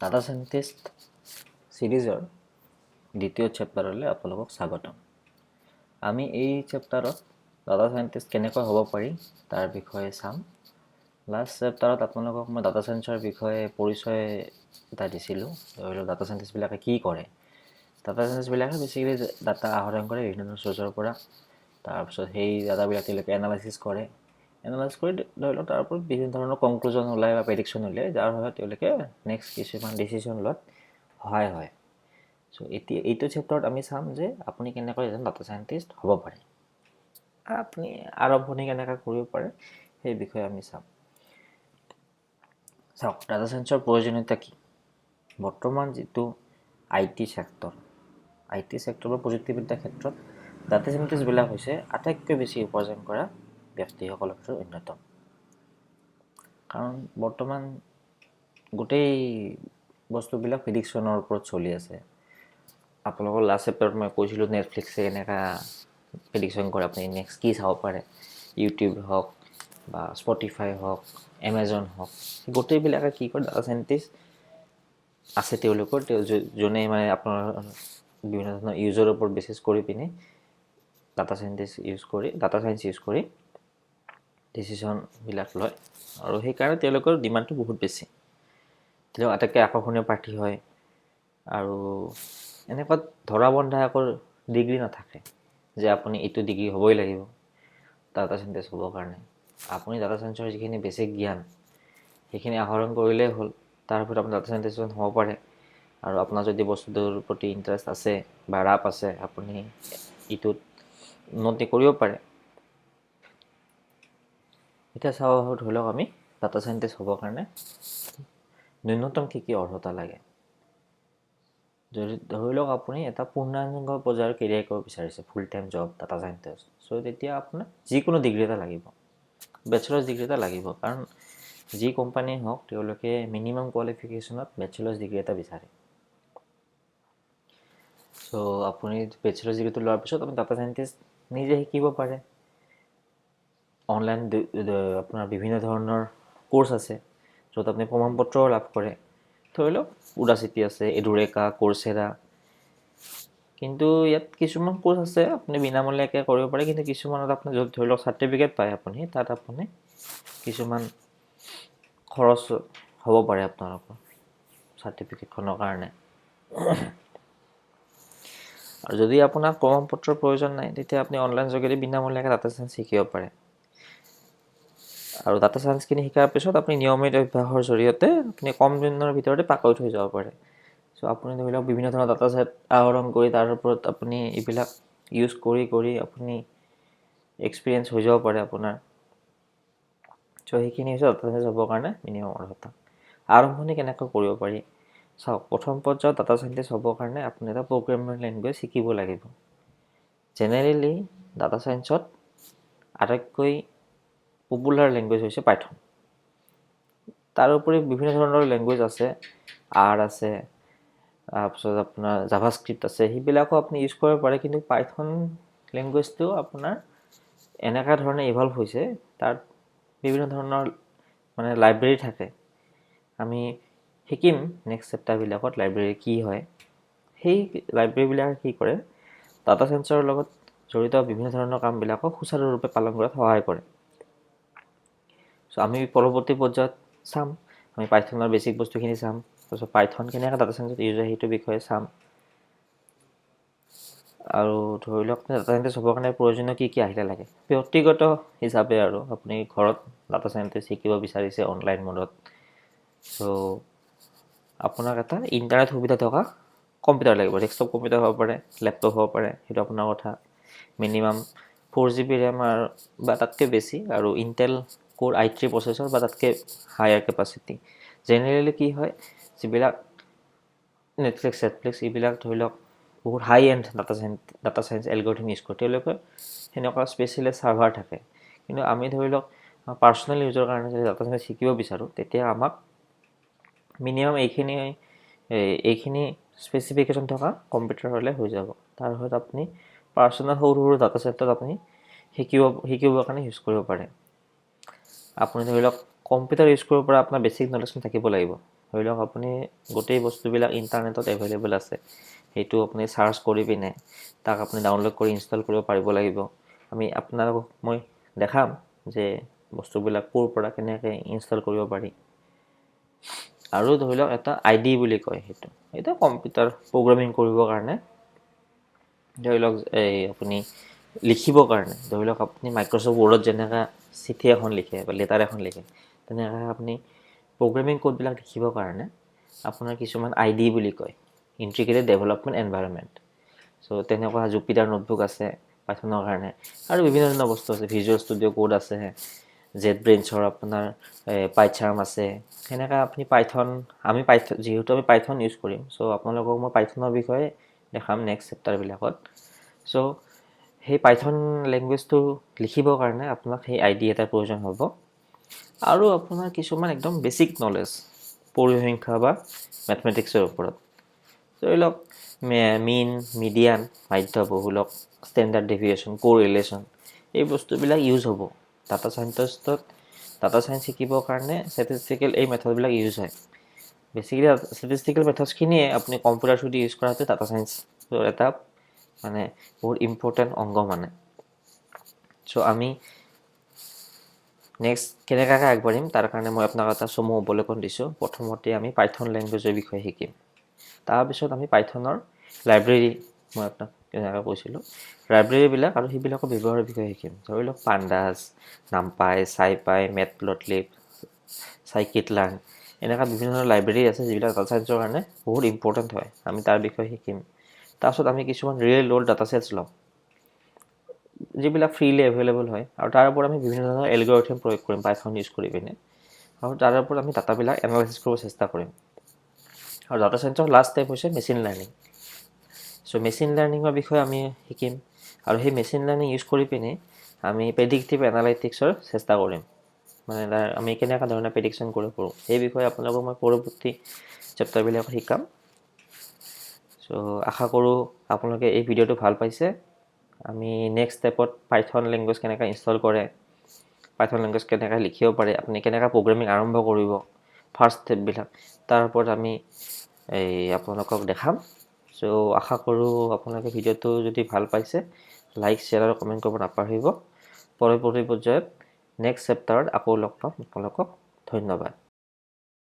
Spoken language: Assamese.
ডাটা সাইন্টিষ্ট সিৰিজৰ দ্বিতীয় চেপ্টাৰলৈ আপোনালোকক স্বাগতম। আমি এই চেপ্টাৰত ডাটা সাইন্টিষ্ট কেনেকৈ হ'ব পাৰি তাৰ বিষয়ে চাম। লাষ্ট চেপ্টাৰত আপোনালোকক মই ডাটা সাইন্সৰ বিষয়ে পৰিচয় এটা দিছিলোঁ। ধৰি লওক ডাটা সাইন্টিষ্টবিলাকে কি কৰে। ডাটা সাইন্টিষ্টবিলাকে বেছিকেলি ডাটা আহৰণ কৰে বিভিন্ন ধৰণৰ চ'ৰ্চৰ পৰা। তাৰপিছত সেই ডাটাবিলাক তেওঁলোকে এনালাইচিছ কৰে। এনালাইজ কৰি ধৰি লওক তাৰ ওপৰত বিভিন্ন ধৰণৰ কনক্লুজন ওলায় বা প্ৰেডিকশ্যন ওলায়, যাৰ সহায়ত তেওঁলোকে নেক্সট কিছুমান ডিচিশ্যন লোৱাত সহায় হয়। চ' এতিয়া এইটো চেপ্টাৰত আমি চাম যে আপুনি কেনেকৈ এজন ডাটা চাইণ্টিষ্ট হ'ব পাৰে, আপুনি আৰম্ভণি কেনেকৈ কৰিব পাৰে সেই বিষয়ে আমি চাম। চাওক, ডাটা চাইন্সৰ প্ৰয়োজনীয়তা কি। বৰ্তমান যিটো IT চেক্টৰ বা প্ৰযুক্তিবিদ্যাৰ ক্ষেত্ৰত ডাটা চাইণ্টিষ্টবিলাক হৈছে আটাইতকৈ বেছি উপাৰ্জন কৰা ব্যক্তিসকলৰ ভিতৰত অন্যতম। কাৰণ বৰ্তমান গোটেই বস্তুবিলাক প্ৰেডিকশ্যনৰ ওপৰত চলি আছে। আপোনালোকৰ লাষ্ট চেপ্টাৰত মই কৈছিলোঁ নেটফ্লিক্সে এনেকুৱা প্ৰেডিকশ্যন কৰে আপুনি নেক্সট কি চাব পাৰে। ইউটিউব হওক বা স্পটিফাই হওক, এমাজন হওক, গোটেইবিলাকে কি কৰে, ডাটা চাইণ্টিষ্ট আছে তেওঁলোকৰ, যোনে মানে আপোনাৰ বিভিন্ন ধৰণৰ ইউজৰ ওপৰত বেচিছ কৰি পিনে ডাটা চাইন্স ইউজ কৰি ডিচিশ্যনবিলাক লয়। আৰু সেইকাৰণে তেওঁলোকৰ ডিমাণ্ডটো বহুত বেছি। তেওঁ আটাইতকৈ আকৰ্ষণীয় প্ৰাৰ্থী হয়। আৰু এনেকুৱা ধৰা বন্ধা একো ডিগ্ৰী নাথাকে যে আপুনি এইটো ডিগ্ৰী হ'বই লাগিব ডাটা চাইণ্টিষ্ট হ'বৰ কাৰণে। আপুনি ডাটা চাইন্সৰ যিখিনি বেছিক জ্ঞান সেইখিনি আহৰণ কৰিলেই হ'ল। তাৰ ওপৰত আপুনি ডাটা চাইণ্টিষ্ট হ'ব পাৰে। আৰু আপোনাৰ যদি বস্তুটোৰ প্ৰতি ইণ্টাৰেষ্ট আছে বা ৰাপ আছে, আপুনি ইটোত উন্নতি কৰিব পাৰে। এতিয়া চাওঁ, ধৰি লওক আমি ডাটা চাইণ্টিষ্ট হ'বৰ কাৰণে ন্যূনতম কি অৰ্হতা লাগে। যদি ধৰি লওক আপুনি এটা পূৰ্ণাংগ পৰ্যায়ৰ কেৰিয়াৰ কৰিব বিচাৰিছে, full time job data scientist, so' তেতিয়া আপোনাৰ যিকোনো ডিগ্ৰী এটা লাগিব, বেচেলাৰ্ছ ডিগ্ৰী এটা লাগিব। কাৰণ যি কোম্পানী হওক তেওঁলোকে মিনিমাম কোৱালিফিকেশ্যনত বেচেলাৰ্ছ ডিগ্ৰী এটা বিচাৰে। চ' আপুনি বেচেলাৰ্ছ ডিগ্ৰীটো লোৱাৰ পিছত আপুনি ডাটা চাইণ্টিষ্ট নিজে শিকিব পাৰে। অনলাইন আপোনাৰ বিভিন্ন ধৰণৰ কোৰ্চ আছে য'ত আপুনি প্ৰমাণপত্ৰও লাভ কৰে। ধৰি লওক উডাচিটি আছে, এডুৰেকা, কৰ্চেৰা। কিন্তু ইয়াত কিছুমান কোৰ্চ আছে আপুনি বিনামূলীয়াকৈ কৰিব পাৰে, কিন্তু কিছুমানত আপুনি য'ত ধৰি লওক চাৰ্টিফিকেট পায় আপুনি, তাত আপুনি কিছুমান খৰচ হ'ব পাৰে আপোনালোকৰ চাৰ্টিফিকেটখনৰ কাৰণে। আৰু যদি আপোনাক প্ৰমাণপত্ৰৰ প্ৰয়োজন নাই, তেতিয়া আপুনি অনলাইন যোগেদি বিনামূলীয়াকৈ ডাটা চাইন্স শিকিব পাৰে। আৰু ডাটা চাইন্সখিনি শিকাৰ পিছত আপুনি নিয়মিত অভ্যাসৰ জৰিয়তে আপুনি কম দিনৰ ভিতৰতে পাকৈত হৈ যাব পাৰে। চ' আপুনি ধৰি লওক বিভিন্ন ধৰণৰ ডাটা ছেট আহৰণ কৰি তাৰ ওপৰত আপুনি এইবিলাক ইউজ কৰি আপুনি এক্সপিৰিয়েঞ্চ হৈ যাব পাৰে আপোনাৰ। চ' সেইখিনি হৈছে ডাটা চাইন্স হ'বৰ কাৰণে মিনিমাম অৰ্হতা। আৰম্ভণি কেনেকৈ কৰিব পাৰি। চাওক, প্ৰথম পৰ্যায়ত ডাটা চাইন্টিষ্ট হ'বৰ কাৰণে আপুনি এটা প্ৰগ্ৰেমিং লেংগুৱেজ শিকিব লাগিব। জেনেৰেলি ডাটা চাইন্সত আটাইতকৈ পপুলাৰ লেংগুৱেজ হৈছে পাইথন। তাৰোপৰি বিভিন্ন ধৰণৰ লেংগুৱেজ আছে, R আছে, তাৰপিছত আপোনাৰ জাভাস্ক্ৰিপ্ট আছে, সেইবিলাকো আপুনি ইউজ কৰিব পাৰে। কিন্তু পাইথন লেংগুৱেজটো আপোনাৰ এনেকুৱা ধৰণে ইভলভ হৈছে, তাত বিভিন্ন ধৰণৰ মানে লাইব্ৰেৰী থাকে। আমি শিকিম নেক্সট চেপ্টাৰবিলাকত লাইব্ৰেৰী কি হয়। সেই লাইব্ৰেৰীবিলাকে কি কৰে, ডাটা চাইন্সৰ লগত জড়িত বিভিন্ন ধৰণৰ কামবিলাকক সুচাৰুৰূপে পালন কৰাত সহায় কৰে। চ' আমি পৰৱৰ্তী পৰ্যায়ত চাম, আমি পাইথনৰ বেছিক বস্তুখিনি চাম। তাৰপিছত পাইথন কেনেকৈ ডাটা চাইন্সত ইউজ হয় সেইটো বিষয়ে চাম। আৰু ধৰি লওক ডাটা চাইন্টিষ্ট হ'বৰ কাৰণে প্ৰয়োজনীয় কি আহিলা লাগে। ব্যক্তিগত হিচাপে আৰু আপুনি ঘৰত ডাটা চাইন্টিষ্ট শিকিব বিচাৰিছে অনলাইন মোডত, চ' আপোনাক এটা ইণ্টাৰনেট সুবিধা থকা কম্পিউটাৰ লাগিব। ডেস্কটপ কম্পিউটাৰ হ'ব পাৰে, লেপটপ হ'ব পাৰে, সেইটো আপোনাৰ কথা। মিনিমাম 4GB ৰেম বা তাতকৈ বেছি, আৰু ইণ্টেল কোৰ i3 প্ৰচেছৰ বা তাতকৈ হায়াৰ কেপাচিটি। জেনেৰেলি কি হয়, যিবিলাক নেটফ্লিক্স এইবিলাক ধৰি লওক বহুত high and data science algorithm use কৰে, তেওঁলোকে সেনেকুৱা স্পেচিয়েলাইজ চাৰ্ভাৰ থাকে। কিন্তু আমি ধৰি লওক পাৰ্চনেল ইউজৰ কাৰণে যদি ডাটা চাইন্স শিকিব বিচাৰোঁ, তেতিয়া আমাক মিনিমাম এইখিনি স্পেচিফিকেশ্যন থকা কম্পিউটাৰ হ'লে হৈ যাব। তাৰ সৈতে আপুনি পাৰ্চনেল সৰু ডাটা ছেটত আপুনি শিকিবৰ কাৰণে ইউজ কৰিব পাৰে। আপুনি ধৰি লওক কম্পিউটাৰ ইউজ কৰিব পৰা আপোনাৰ বেছিক নলেজখিনি থাকিব লাগিব। ধৰি লওক আপুনি গোটেই বস্তুবিলাক ইণ্টাৰনেটত এভেইলেবল আছে, সেইটো আপুনি চাৰ্চ কৰি পিনে তাক আপুনি ডাউনলোড কৰি ইনষ্টল কৰিব পাৰিব লাগিব। আপোনালোকক মই দেখাম যে বস্তুবিলাক ক'ৰ পৰা কেনেকৈ ইনষ্টল কৰিব পাৰি। আৰু ধৰি লওক এটা ID বুলি কয়, সেইটো কম্পিউটাৰ প্ৰগ্ৰামিং কৰিবৰ কাৰণে, ধৰি লওক আপুনি লিখিবৰ কাৰণে, ধৰি লওক আপুনি মাইক্ৰ'ছফ্ট ৱৰ্ডত যেনেকৈ চিঠি এখন লিখে বা লেটাৰ এখন লিখে, তেনেকৈ আপুনি প্ৰগ্ৰামিং কোডবিলাক লিখিবৰ কাৰণে আপোনাৰ কিছুমান ID বুলি কয়, ইণ্টিগ্ৰেটেড ডেভেলপমেণ্ট এনভাইৰনমেণ্ট। চ' তেনেকুৱা জুপিটাৰ নোটবুক আছে পাইথনৰ কাৰণে, আৰু বিভিন্ন ধৰণৰ বস্তু আছে, ভিজুৱেল ষ্টুডিঅ' কোড আছে, জেট ব্ৰেইনছৰ আপোনাৰ পাইথান আছে। সেনেকৈ আপুনি যিহেতু আমি পাইথন ইউজ কৰিম, চ' আপোনালোকক মই পাইথনৰ বিষয়ে দেখাম নেক্সট চেপ্টাৰবিলাকত। চ' সেই পাইথন লেংগুৱেজটো লিখিবৰ কাৰণে আপোনাক সেই ID এটাৰ প্ৰয়োজন হ'ব। আৰু আপোনাৰ কিছুমান একদম বেছিক নলেজ পৰিসংখ্যা বা মেথমেটিক্সৰ ওপৰত, ধৰি লওক মিন, মিডিয়ান, মাধ্য বহুলক, ষ্টেণ্ডাৰ্ড ডেভিয়েশ্যন, কোৰিলেশ্যন, এই বস্তুবিলাক ইউজ হ'ব। ডাটা চাইণ্টিষ্টত ডাটা চাইন্স শিকিবৰ কাৰণে ষ্টেটিষ্টিকেল এই মেথডবিলাক ইউজ হয়। বেছিকেলি ষ্টেটিষ্টিকেল মেথডছখিনিয়ে আপুনি কম্পিউটাৰ থ্ৰুদি ইউজ কৰাটো ডাটা চাইন্সৰ এটা মানে বহুত ইম্পৰ্টেণ্ট অংগ মানে। চ' আমি নেক্সট কেনেকৈ আগবাঢ়িম তাৰ কাৰণে মই আপোনাক এটা চমু অৱলোকন দিছোঁ। প্ৰথমতে আমি পাইথন লেংগুৱেজৰ বিষয়ে শিকিম, তাৰপিছত আমি পাইথনৰ লাইব্ৰেৰী, মই আপোনাক কেনেকৈ কৈছিলোঁ লাইব্ৰেৰীবিলাক আৰু সেইবিলাকৰ ব্যৱহাৰৰ বিষয়ে শিকিম। ধৰি লওক পাণ্ডাছ, নামপাই, চাইপাই, মেটপ্লটলিব, চাইকিটলাৰ্ণ, এনেকুৱা বিভিন্ন ধৰণৰ লাইব্ৰেৰী আছে যিবিলাক ডাটা চাইন্সৰ কাৰণে বহুত ইম্পৰ্টেণ্ট হয়, আমি তাৰ বিষয়ে শিকিম। তাৰপিছত আমি কিছুমান ৰিয়েল ৱৰ্ল্ড ডাটা ছেটছ ল'ম যিবিলাক ফ্ৰীলি এভেইলেবল হয়, আৰু তাৰ ওপৰত আমি বিভিন্ন ধৰণৰ এলগৰিথম প্ৰয়োগ কৰিম পাইথন ইউজ কৰি পিনে, আৰু তাৰ ওপৰত আমি ডাটাবিলাক এনালাইচিছ কৰিব চেষ্টা কৰিম। আৰু ডাটা চাইন্সৰ লাষ্ট ষ্টেপ হৈছে মেচিন লাৰ্ণিং। চ' মেচিন লাৰ্ণিঙৰ বিষয়ে আমি শিকিম, আৰু সেই মেচিন লাৰ্ণিং ইউজ কৰি পিনে আমি প্ৰেডিক্টিভ এনালাইটিক্সৰ চেষ্টা কৰিম, মানে আমি কেনেকুৱা ধৰণে প্ৰেডিকশ্যন কৰিব পাৰোঁ সেই বিষয়ে আপোনালোকক মই পৰৱৰ্তী চেপ্টাৰবিলাকত শিকাম। চ' আশা কৰোঁ আপোনালোকে এই ভিডিঅ'টো ভাল পাইছে। আমি নেক্সট ষ্টেপত পাইথন লেংগুৱেজ কেনেকৈ ইনষ্টল কৰে, পাইথন লেংগুৱেজ কেনেকৈ লিখিব পাৰে, আপুনি কেনেকৈ প্ৰগ্ৰেমিং আৰম্ভ কৰিব, ফাৰ্ষ্ট ষ্টেপবিলাক তাৰ ওপৰত আমি আপোনালোকক দেখাম। চ' আশা কৰোঁ আপোনালোকে ভিডিঅ'টো যদি ভাল পাইছে লাইক, শ্বেয়াৰ আৰু কমেণ্ট কৰিব নাপাহৰিব। পৰৱৰ্তী পৰ্যায়ত নেক্সট চেপ্টাৰত আকৌ লগ পাম আপোনালোকক। ধন্যবাদ।